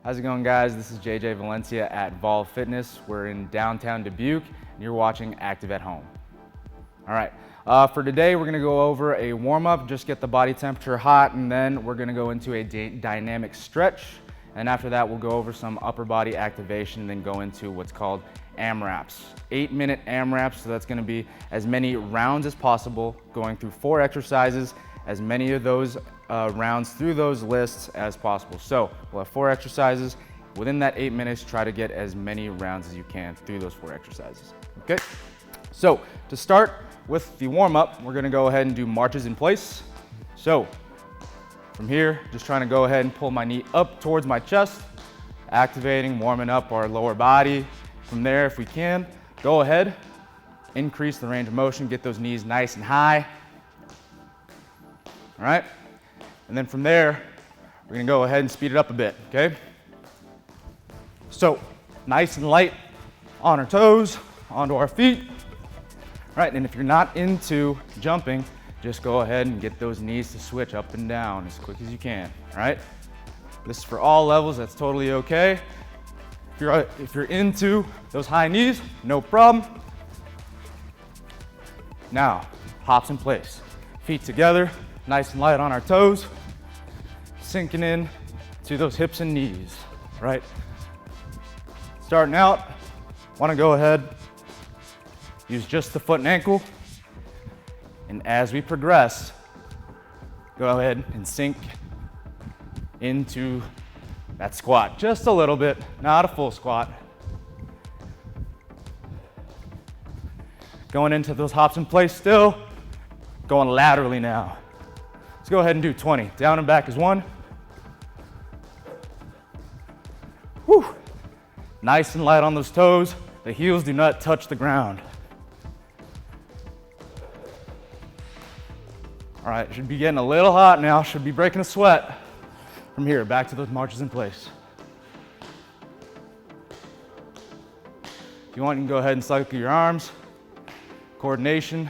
How's it going, guys? This is JJ Valencia at Volve Fitness. We're in downtown Dubuque, and you're watching Active at Home. All right, for today, we're gonna go over a warm-up, just get the body temperature hot, and then we're gonna go into a dynamic stretch. And after that, we'll go over some upper body activation, and then go into what's called Amraps. 8-minute Amraps, so that's gonna be as many rounds as possible, going through 4 exercises, as many of those rounds through those lists as possible. So we'll have 4 exercises. Within that 8 minutes, try to get as many rounds as you can through those 4 exercises, okay? So to start with the warm-up, we're gonna go ahead and do marches in place. So from here, just trying to go ahead and pull my knee up towards my chest, activating, warming up our lower body. From there, if we can, go ahead, increase the range of motion, get those knees nice and high. All right, and then from there, we're gonna go ahead and speed it up a bit, okay? So, nice and light on our toes, onto our feet. All right, and if you're not into jumping, just go ahead and get those knees to switch up and down as quick as you can, all right? This is for all levels, that's totally okay. If you're into those high knees, no problem. Now, hops in place, feet together, nice and light on our toes, sinking in to those hips and knees, right? Starting out, wanna go ahead, use just the foot and ankle, and as we progress, go ahead and sink into that squat, just a little bit, not a full squat. Going into those hops in place still, going laterally now. Let's go ahead and do 20. Down and back is 1. Whew. Nice and light on those toes. The heels do not touch the ground. All right, should be getting a little hot now. Should be breaking a sweat. From here, back to those marches in place. If you want, you can go ahead and cycle your arms. Coordination,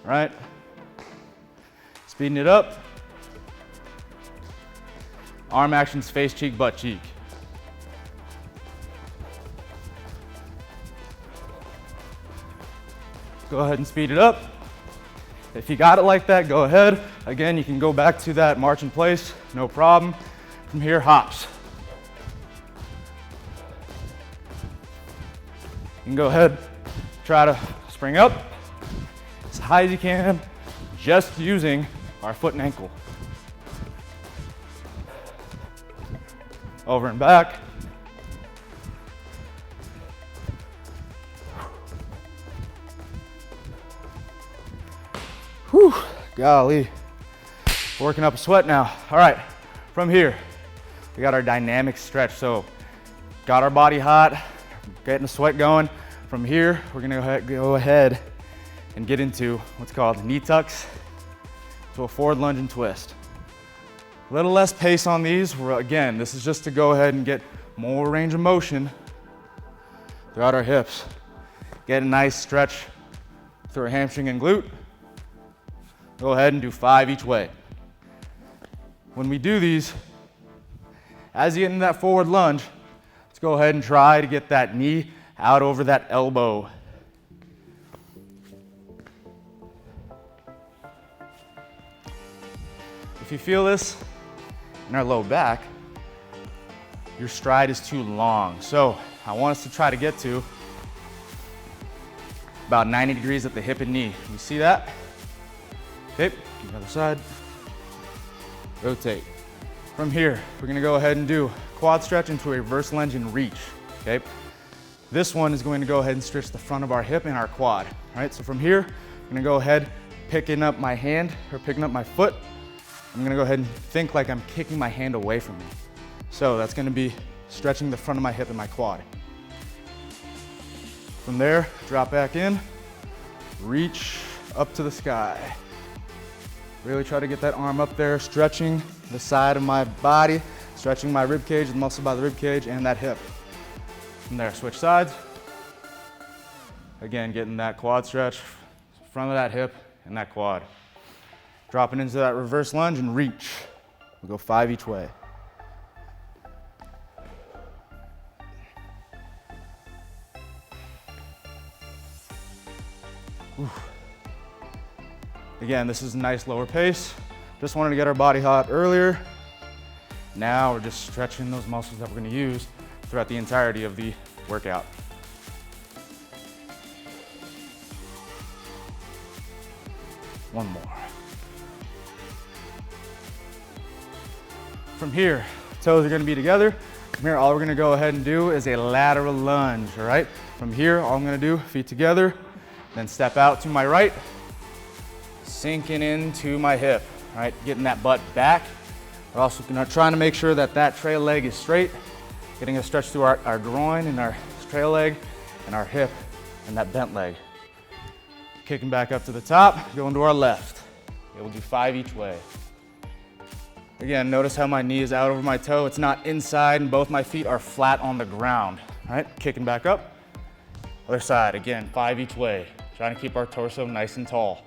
all right? Speeding it up. Arm actions, face, cheek, butt, cheek. Go ahead and speed it up. If you got it like that, go ahead. Again, you can go back to that march in place, no problem. From here, hops. You can go ahead, try to spring up as high as you can, just using our foot and ankle. Over and back. Whew, golly. Working up a sweat now. All right, from here, we got our dynamic stretch. So, got our body hot, getting the sweat going. From here, we're gonna go ahead and get into what's called knee tucks. So a forward lunge and twist. A little less pace on these. Again, this is just to go ahead and get more range of motion throughout our hips. Get a nice stretch through our hamstring and glute. Go ahead and do 5 each way. When we do these, as you get into that forward lunge, let's go ahead and try to get that knee out over that elbow. If you feel this in our low back, your stride is too long. So I want us to try to get to about 90 degrees at the hip and knee. You see that? Okay, the other side. Rotate. From here, we're gonna go ahead and do quad stretch into a reverse lunge and reach, okay? This one is going to go ahead and stretch the front of our hip and our quad, all right? So from here, I'm gonna go ahead, picking up my hand or picking up my foot. I'm gonna go ahead and think like I'm kicking my hand away from me. So that's gonna be stretching the front of my hip and my quad. From there, drop back in, reach up to the sky. Really try to get that arm up there, stretching the side of my body, stretching my rib cage, the muscle by the rib cage, and that hip. From there, switch sides. Again, getting that quad stretch, front of that hip and that quad. Dropping into that reverse lunge and reach. We'll go 5 each way. Again, this is a nice lower pace. Just wanted to get our body hot earlier. Now we're just stretching those muscles that we're gonna use throughout the entirety of the workout. One more. From here, toes are gonna be together. From here, all we're gonna go ahead and do is a lateral lunge, all right? From here, all I'm gonna do, feet together, then step out to my right, sinking into my hip, all right? Getting that butt back. We're also trying to make sure that that trail leg is straight, getting a stretch through our groin and our trail leg and our hip and that bent leg. Kicking back up to the top, going to our left. Okay, we'll do 5 each way. Again, notice how my knee is out over my toe. It's not inside and both my feet are flat on the ground. All right, kicking back up. Other side, again, 5 each way. Trying to keep our torso nice and tall.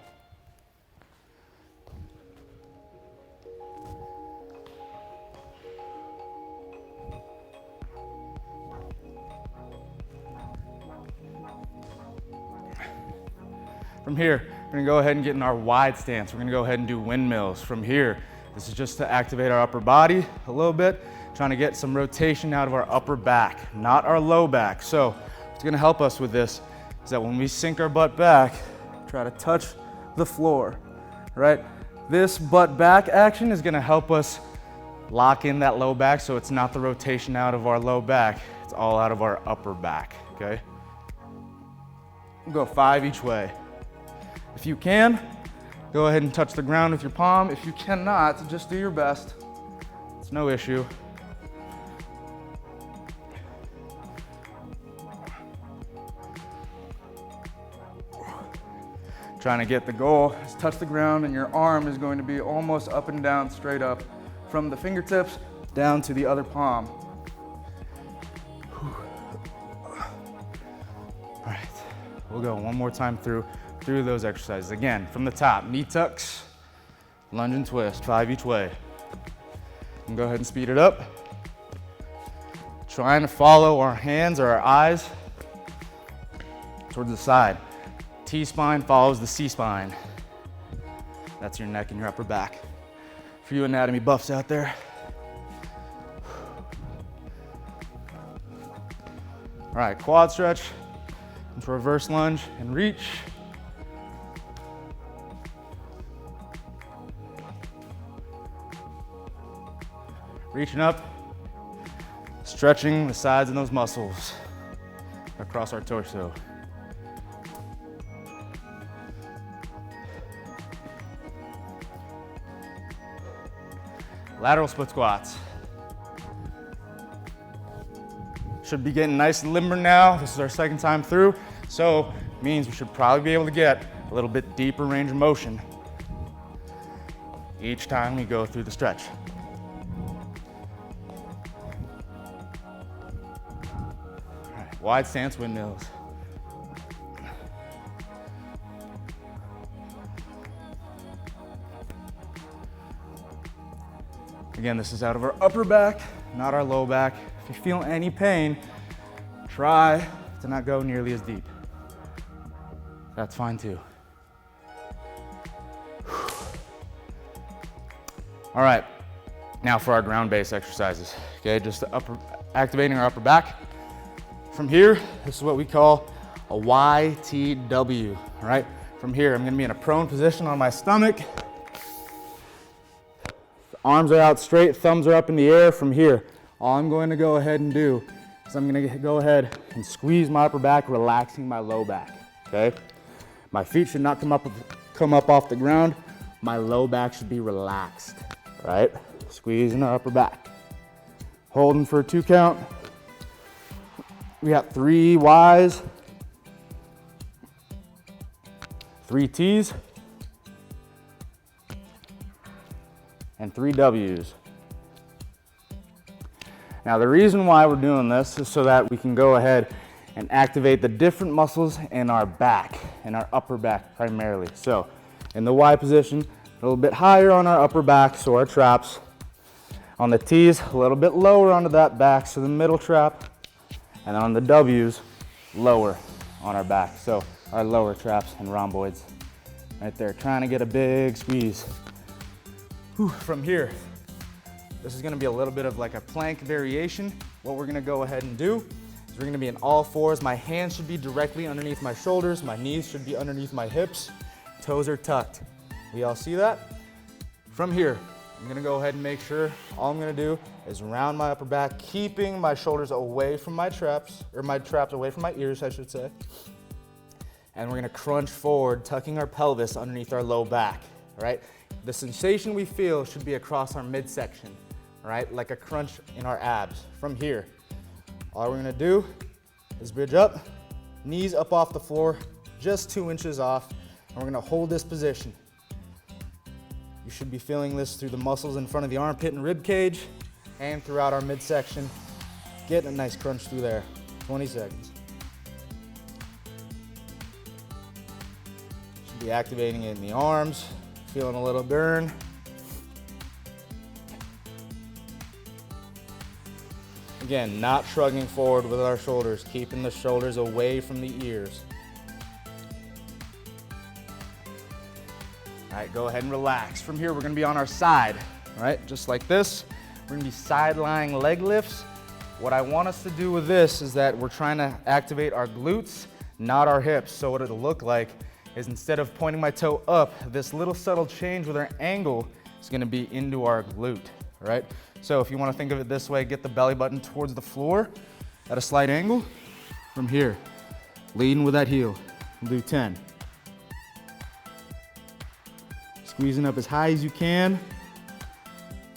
From here, we're gonna go ahead and get in our wide stance. We're gonna go ahead and do windmills. From here, this is just to activate our upper body a little bit, trying to get some rotation out of our upper back, not our low back. So what's gonna help us with this is that when we sink our butt back, try to touch the floor, right? This butt back action is gonna help us lock in that low back so it's not the rotation out of our low back, it's all out of our upper back, okay? We'll go 5 each way. If you can, go ahead and touch the ground with your palm. If you cannot, just do your best. It's no issue. Trying to get the goal is touch the ground and your arm is going to be almost up and down, straight up from the fingertips down to the other palm. All right, we'll go one more time through those exercises. Again, from the top, knee tucks, lunge and twist, 5 each way. And go ahead and speed it up. Trying to follow our hands or our eyes towards the side. T-spine follows the C-spine. That's your neck and your upper back. For you anatomy buffs out there. All right, quad stretch, into reverse lunge and reach. Reaching up, stretching the sides of those muscles across our torso. Lateral split squats. Should be getting nice and limber now. This is our second time through, so it means we should probably be able to get a little bit deeper range of motion each time we go through the stretch. Wide stance windmills. Again, this is out of our upper back, not our low back. If you feel any pain, try to not go nearly as deep. That's fine too. All right, now for our ground-based exercises. Okay, just activating our upper back. From here, this is what we call a YTW, all right? From here, I'm gonna be in a prone position on my stomach. Arms are out straight, thumbs are up in the air. From here, all I'm going to go ahead and do is I'm gonna go ahead and squeeze my upper back, relaxing my low back, okay? My feet should not come up off the ground. My low back should be relaxed, right? Squeezing our upper back. Holding for a 2 count. We got 3 Ys, 3 Ts, and 3 Ws. Now the reason why we're doing this is so that we can go ahead and activate the different muscles in our back, in our upper back primarily. So in the Y position, a little bit higher on our upper back, so our traps. On the T's, a little bit lower onto that back, so the middle trap. And on the W's, lower on our back. So our lower traps and rhomboids. Right there, trying to get a big squeeze. Whew. From here, this is gonna be a little bit of like a plank variation. What we're gonna go ahead and do is we're gonna be in all fours. My hands should be directly underneath my shoulders. My knees should be underneath my hips. Toes are tucked. We all see that? From here, I'm gonna go ahead and make sure all I'm gonna do is round my upper back, keeping my shoulders away from my traps, or my traps away from my ears, I should say. And we're gonna crunch forward, tucking our pelvis underneath our low back, all right? The sensation we feel should be across our midsection, all right? Like a crunch in our abs. From here, all we're gonna do is bridge up, knees up off the floor, just 2 inches off, and we're gonna hold this position. You should be feeling this through the muscles in front of the armpit and rib cage, and throughout our midsection. Get a nice crunch through there, 20 seconds. Be activating it in the arms, feeling a little burn. Again, not shrugging forward with our shoulders, keeping the shoulders away from the ears. All right, go ahead and relax. From here, we're gonna be on our side, all right? Just like this. We're gonna be side-lying leg lifts. What I want us to do with this is that we're trying to activate our glutes, not our hips. So what it'll look like is instead of pointing my toe up, this little subtle change with our angle is gonna be into our glute, right? So if you wanna think of it this way, get the belly button towards the floor at a slight angle. From here, leading with that heel. We'll do 10. Squeezing up as high as you can,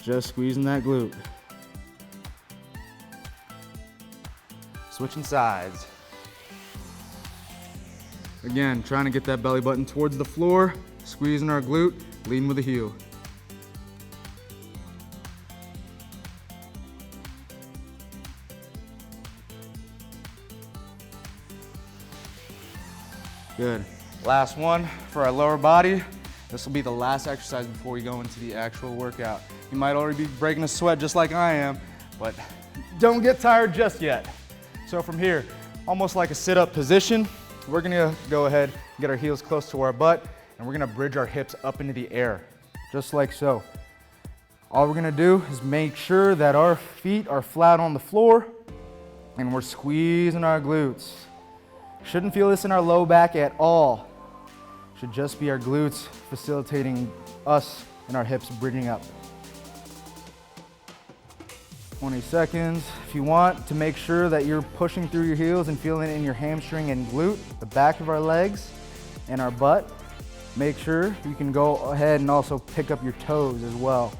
just squeezing that glute. Switching sides. Again, trying to get that belly button towards the floor, squeezing our glute, leading with the heel. Good. Last one for our lower body. This will be the last exercise before we go into the actual workout. You might already be breaking a sweat just like I am, but don't get tired just yet. So from here, almost like a sit-up position, we're gonna go ahead and get our heels close to our butt, and we're gonna bridge our hips up into the air, just like so. All we're gonna do is make sure that our feet are flat on the floor, and we're squeezing our glutes. Shouldn't feel this in our low back at all. Should just be our glutes facilitating us and our hips bridging up. 20 seconds. If you want to make sure that you're pushing through your heels and feeling it in your hamstring and glute, the back of our legs and our butt, make sure you can go ahead and also pick up your toes as well.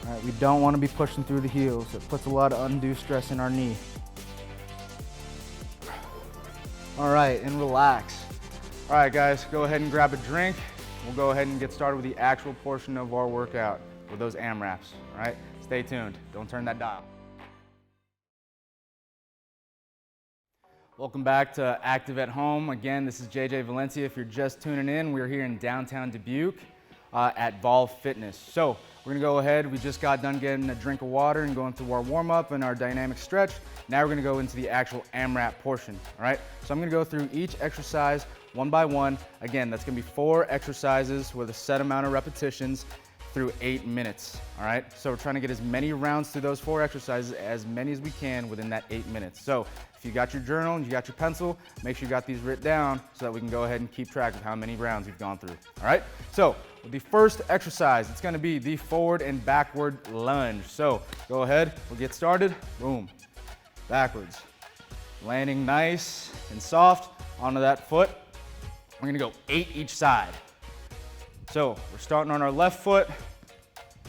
All right, we don't want to be pushing through the heels. It puts a lot of undue stress in our knee. All right, and relax. All right, guys, go ahead and grab a drink. We'll go ahead and get started with the actual portion of our workout with those Amraps, all right? Stay tuned, don't turn that dial. Welcome back to Active at Home. Again, this is JJ Valencia. If you're just tuning in, we're here in downtown Dubuque at Volve Fitness. So we're gonna go ahead, we just got done getting a drink of water and going through our warm-up and our dynamic stretch. Now we're gonna go into the actual Amrap portion, all right? So I'm gonna go through each exercise one by one. Again, that's gonna be 4 exercises with a set amount of repetitions through 8 minutes, all right? So we're trying to get as many rounds through those 4 exercises, as many as we can within that 8 minutes. So if you got your journal and you got your pencil, make sure you got these written down so that we can go ahead and keep track of how many rounds we've gone through, all right? So with the first exercise, it's gonna be the forward and backward lunge. So go ahead, we'll get started, boom, backwards. Landing nice and soft onto that foot. We're gonna go 8 each side. So we're starting on our left foot,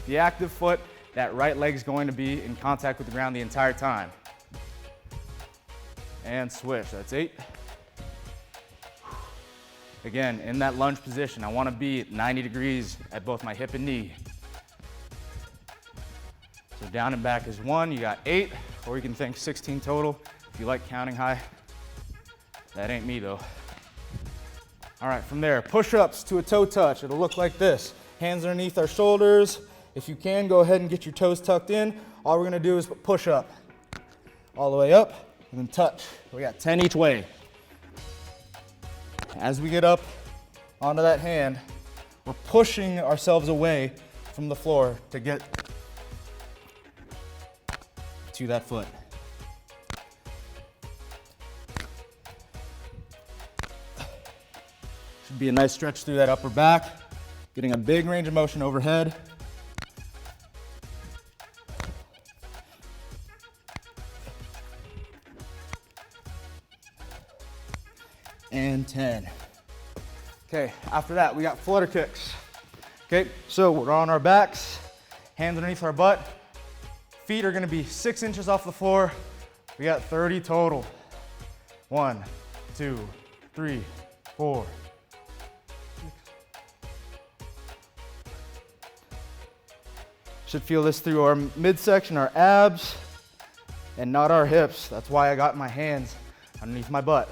the active foot. That right leg's going to be in contact with the ground the entire time. And switch, that's 8. Again, in that lunge position, I wanna be at 90 degrees at both my hip and knee. So down and back is 1, you got 8, or you can think 16 total. If you like counting high, that ain't me though. All right, from there, push-ups to a toe touch. It'll look like this. Hands underneath our shoulders. If you can, go ahead and get your toes tucked in. All we're gonna do is push up all the way up and then touch. We got 10 each way. As we get up onto that hand, we're pushing ourselves away from the floor to get to that foot. Should be a nice stretch through that upper back, getting a big range of motion overhead. And 10. Okay, after that, we got flutter kicks. Okay, so we're on our backs, hands underneath our butt. Feet are gonna be 6 inches off the floor. We got 30 total. 1, 2, 3, 4, 6. Should feel this through our midsection, our abs, and not our hips. That's why I got my hands underneath my butt.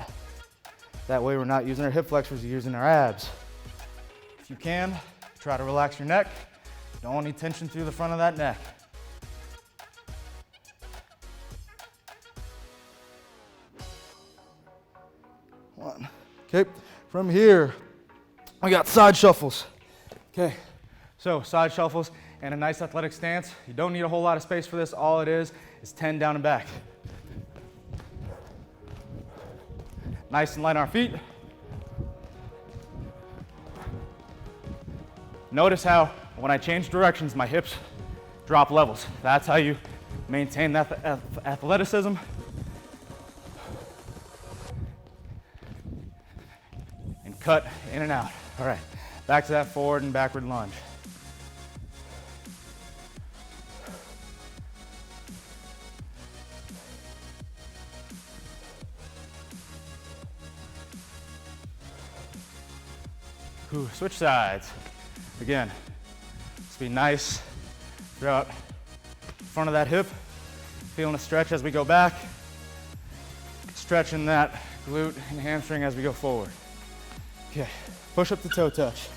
That way we're not using our hip flexors, we're using our abs. If you can, try to relax your neck. Don't want any tension through the front of that neck. One. Okay, from here, we got side shuffles. Okay, so side shuffles and a nice athletic stance. You don't need a whole lot of space for this. All it is 10 down and back. Nice and light on our feet. Notice how when I change directions, my hips drop levels. That's how you maintain that athleticism. And cut in and out. All right, back to that forward and backward lunge. Ooh, switch sides. Again, just be nice throughout front of that hip. Feeling a stretch as we go back. Stretching that glute and hamstring as we go forward. Okay, push up to toe touch.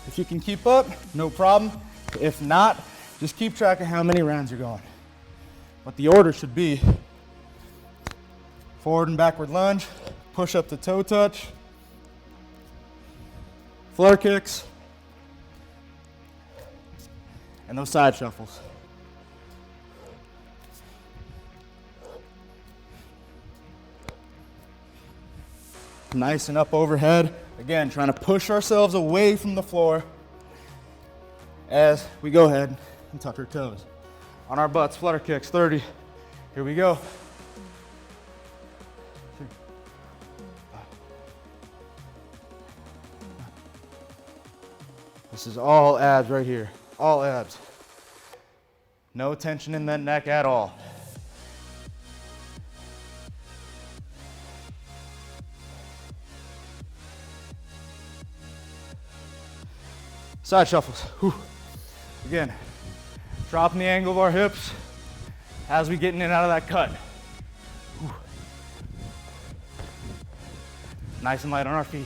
If you can keep up, no problem. If not, just keep track of how many rounds you're going. But the order should be forward and backward lunge, push up to toe touch, flutter kicks, and those side shuffles. Nice and up overhead. Again, trying to push ourselves away from the floor as we go ahead and tuck our toes. On our butts, flutter kicks, 30. Here we go. 3, 5. This is all abs right here, all abs. No tension in that neck at all. Side shuffles. Whew. Again, dropping the angle of our hips as we get in and out of that cut. Whew. Nice and light on our feet.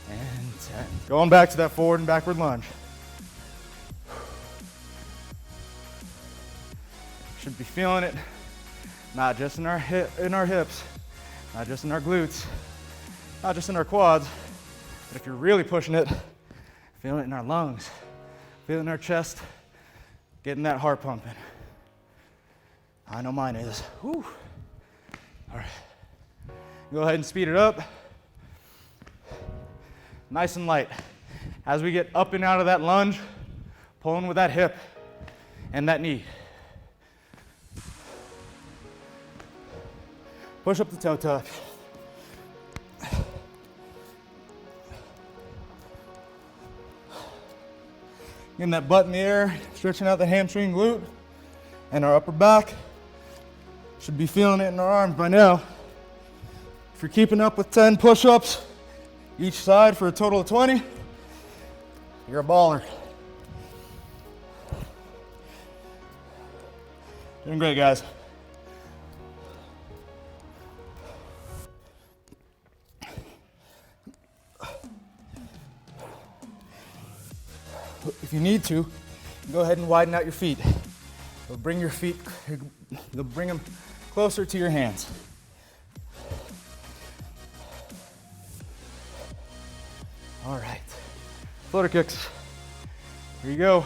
And 10. Going back to that forward and backward lunge. Should be feeling it, not just in our hips, not just in our glutes, not just in our quads, but if you're really pushing it, feeling it in our lungs, feeling it in our chest, getting that heart pumping. I know mine is. Whew. All right, go ahead and speed it up. Nice and light. As we get up and out of that lunge, pulling with that hip and that knee. Push up the toe touch. Getting that butt in the air, stretching out the hamstring glute and our upper back. Should be feeling it in our arms by now. If you're keeping up with 10 push-ups each side for a total of 20, you're a baller. Doing great, guys. If you need to, go ahead and widen out your feet. They'll bring your feet, they'll bring them closer to your hands. All right, floater kicks. Here you go.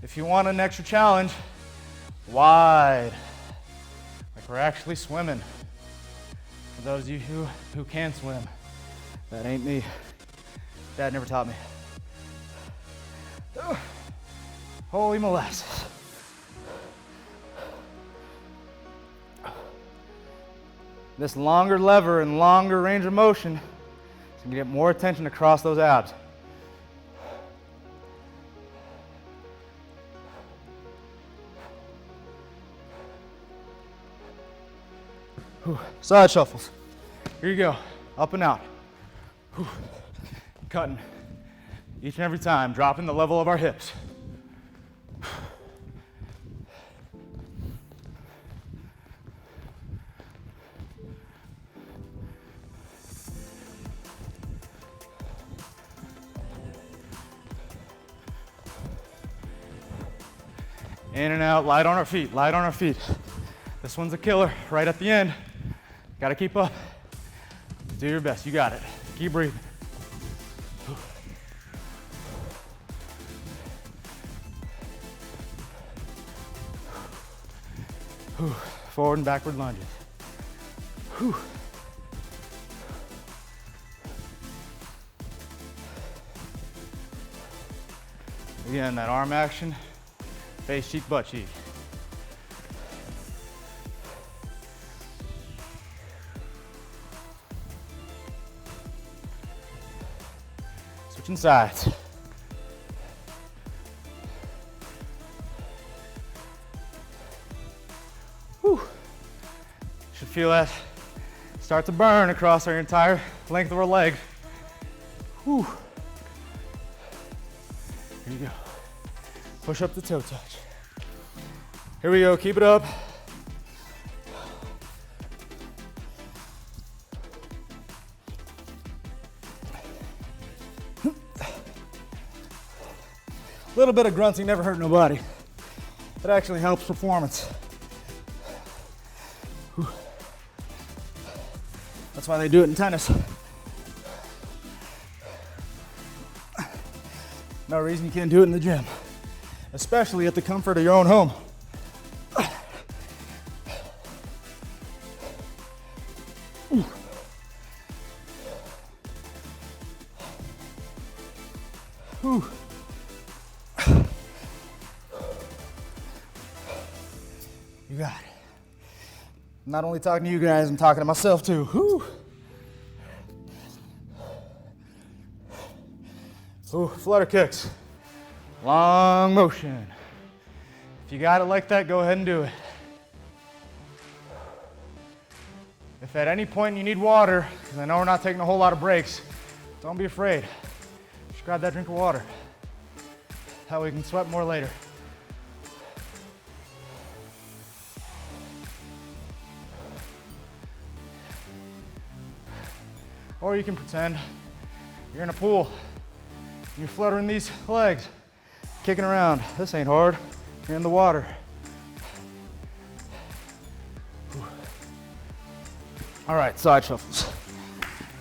If you want an extra challenge, wide, like we're actually swimming. For those of you who can swim, that ain't me. Dad never taught me. Holy molasses. This longer lever and longer range of motion is going to get more attention across those abs. Side shuffles. Here you go. Up and out. Cutting. Each and every time, dropping the level of our hips. In and out, light on our feet, light on our feet. This one's a killer right at the end. Gotta keep up. Do your best, you got it. Keep breathing. Forward and backward lunges. Again, that arm action, face cheek, butt cheek. Switching sides. Should feel that start to burn across our entire length of our leg. Here you go. Push up the toe touch. Here we go, keep it up. A little bit of grunting never hurt nobody. It actually helps performance. That's why they do it in tennis. No reason you can't do it in the gym, especially at the comfort of your own home. You got it. I'm not only talking to you guys, I'm talking to myself too. Flutter kicks. Long motion. If you got it like that, go ahead and do it. If at any point you need water, because I know we're not taking a whole lot of breaks, don't be afraid. Just grab that drink of water. That way we can sweat more later. Or you can pretend you're in a pool. You're fluttering these legs, kicking around. This ain't hard. You're in the water. All right, side shuffles.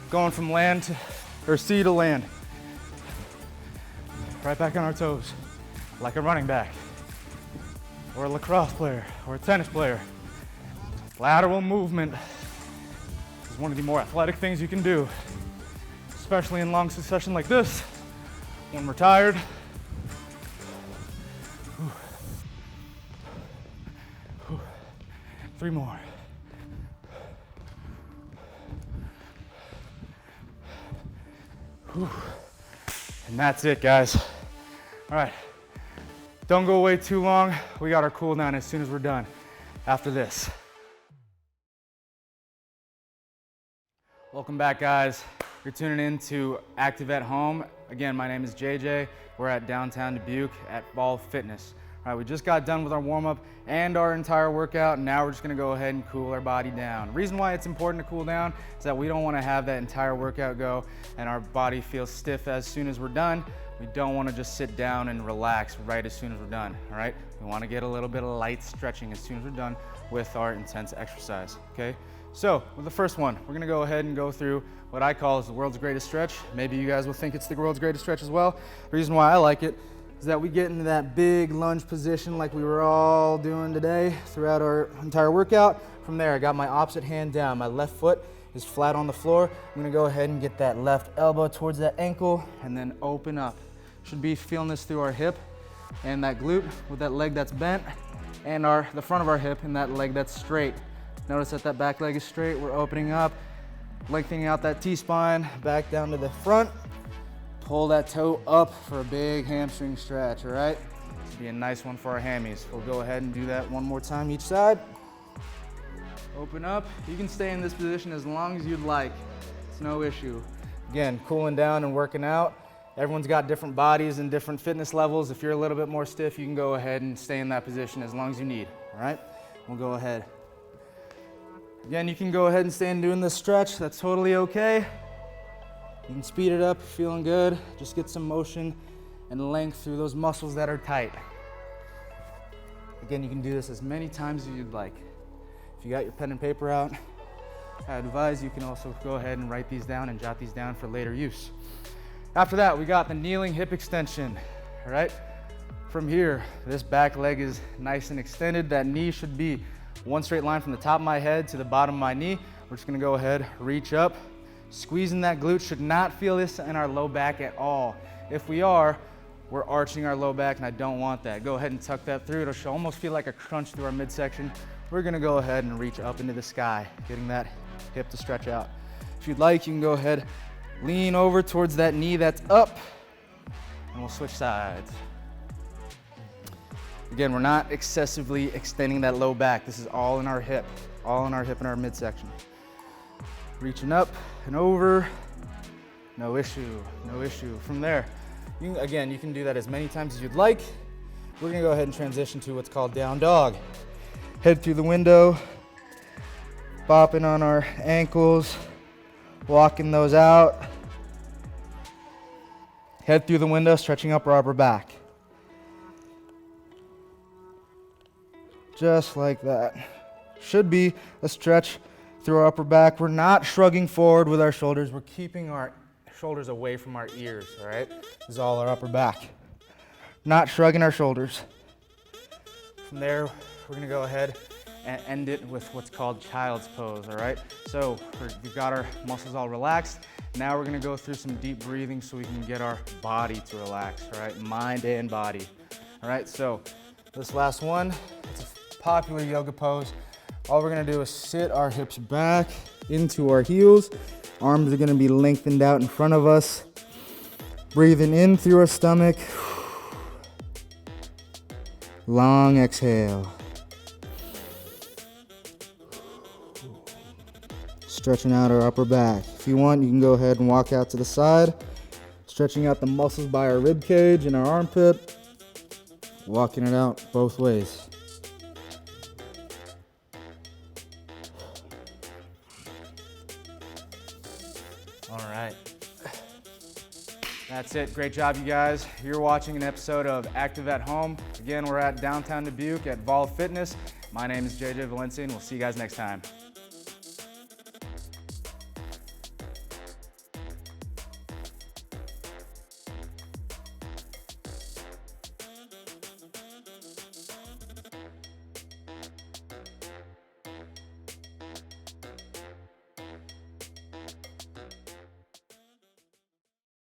Going from land to, or sea to land. Right back on our toes, like a running back, or a lacrosse player, or a tennis player. Lateral movement is one of the more athletic things you can do, especially in long succession like this. When we're tired, three more. And that's it, guys. All right, don't go away too long. We got our cool down as soon as we're done after this. Welcome back, guys. You're tuning in to Active at Home. Again, my name is JJ. We're at downtown Dubuque at Volve Fitness. All right, we just got done with our warm-up and our entire workout, and now we're just gonna go ahead and cool our body down. The reason why it's important to cool down is that we don't wanna have that entire workout go and our body feel stiff as soon as we're done. We don't want to just sit down and relax right as soon as we're done, all right? We want to get a little bit of light stretching as soon as we're done with our intense exercise, okay? So with the first one, we're gonna go ahead and go through what I call is the world's greatest stretch. Maybe you guys will think it's the world's greatest stretch as well. The reason why I like it is that we get into that big lunge position like we were all doing today throughout our entire workout. From there, I got my opposite hand down. My left foot is flat on the floor. I'm gonna go ahead and get that left elbow towards that ankle and then open up. Should be feeling this through our hip and that glute with that leg that's bent, and the front of our hip and that leg that's straight. Notice that that back leg is straight. We're opening up, lengthening out that T-spine, back down to the front. Pull that toe up for a big hamstring stretch, all right? This will be a nice one for our hammies. We'll go ahead and do that one more time each side. Open up. You can stay in this position as long as you'd like. It's no issue. Again, cooling down and working out. Everyone's got different bodies and different fitness levels. If you're a little bit more stiff, you can go ahead and stay in that position as long as you need, all right? We'll go ahead. Again, you can go ahead and stay and doing this stretch. That's totally okay. You can speed it up, feeling good. Just get some motion and length through those muscles that are tight. Again, you can do this as many times as you'd like. If you got your pen and paper out, I advise you can also go ahead and write these down and jot these down for later use. After that, we got the kneeling hip extension, all right? From here, this back leg is nice and extended. That knee should be one straight line from the top of my head to the bottom of my knee. We're just gonna go ahead, reach up. Squeezing that glute, should not feel this in our low back at all. If we are, we're arching our low back and I don't want that. Go ahead and tuck that through. It'll almost feel like a crunch through our midsection. We're gonna go ahead and reach up into the sky, getting that hip to stretch out. If you'd like, you can go ahead, lean over towards that knee that's up, and we'll switch sides. Again, we're not excessively extending that low back. This is all in our hip and our midsection. Reaching up and over, no issue, no issue. From there, you can do that as many times as you'd like. We're gonna go ahead and transition to what's called down dog. Head through the window, bopping on our ankles, walking those out. Head through the window, stretching up our upper back. Just like that. Should be a stretch through our upper back. We're not shrugging forward with our shoulders. We're keeping our shoulders away from our ears, all right? This is all our upper back. Not shrugging our shoulders. From there, we're gonna go ahead and end it with what's called child's pose, all right? So we've got our muscles all relaxed. Now we're gonna go through some deep breathing so we can get our body to relax, all right? Mind and body, all right? So this last one, it's a popular yoga pose. All we're gonna do is sit our hips back into our heels. Arms are gonna be lengthened out in front of us. Breathing in through our stomach. Long exhale. Stretching out our upper back. If you want, you can go ahead and walk out to the side, stretching out the muscles by our rib cage and our armpit, walking it out both ways. All right. That's it. Great job, you guys. You're watching an episode of Active at Home. Again, we're at downtown Dubuque at Volve Fitness. My name is JJ Valencia, and we'll see you guys next time.